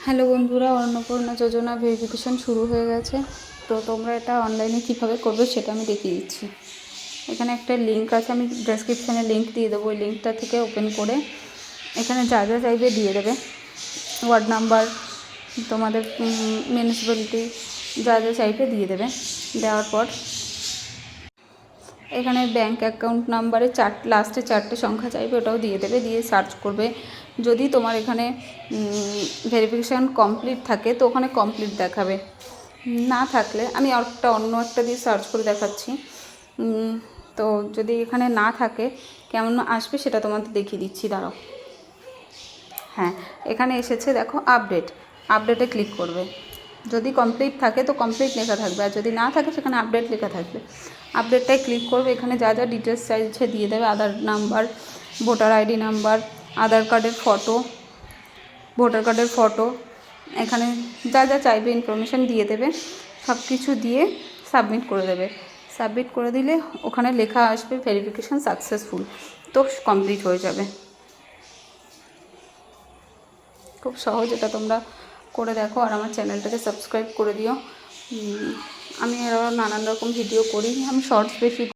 Hello বন্ধুরা, অন্নপূর্ণা যোজনা verification শুরু হয়ে গেছে। তো তোমরা এটা অনলাইনে কীভাবে করবে সেটা আমি দেখিয়ে দিচ্ছি। এখানে একটা লিঙ্ক আছে, আমি ডেসক্রিপশানে লিঙ্ক দিয়ে দেবো। ওই লিঙ্কটা থেকে ওপেন করে এখানে যা যা চাইবে দিয়ে দেবে। ওয়ার্ড নাম্বার, তোমাদের মিউনিসিপ্যালিটি যা যা চাইবে দিয়ে দেবে। দেওয়ার পর এখানে ব্যাঙ্ক অ্যাকাউন্ট নাম্বারে লাস্টে 4টে সংখ্যা চাইবে, ওটাও দিয়ে দেবে। দিয়ে সার্চ করবে। যদি তোমার এখানে ভেরিফিকেশান কমপ্লিট থাকে তো ওখানে কমপ্লিট দেখাবে। না থাকলে আমি অন্য একটা দিয়ে সার্চ করে দেখাচ্ছি। তো যদি এখানে না থাকে কেমন আসবে সেটা তোমাদের দেখিয়ে দিচ্ছি, দাঁড়াও। হ্যাঁ, এখানে এসেছে দেখো, আপডেটে ক্লিক করবে। যদি কমপ্লিট থাকে তো কমপ্লিট লেখা থাকবে, আর যদি না থাকে সেখানে আপডেট লেখা থাকবে। আপডেটটায় ক্লিক করবে। এখানে যা যা ডিটেলস চাইছে দিয়ে দেবে। আধার নাম্বার, ভোটার আইডি নাম্বার, আধার কার্ডের ফটো, ভোটার কার্ডের ফটো, এখানে যা যা চাইবে ইনফরমেশান দিয়ে দেবে। সব কিছু দিয়ে সাবমিট করে দেবে। সাবমিট করে দিলে ওখানে লেখা আসবে ভেরিফিকেশান সাকসেসফুল, তো কমপ্লিট হয়ে যাবে। খুব সহজ, এটা তোমরা করে দেখো। আর আমার চ্যানেলটাকে সাবস্ক্রাইব করে দিও। আমি আরও নানান রকম ভিডিও করি, আমি শর্টস বেশি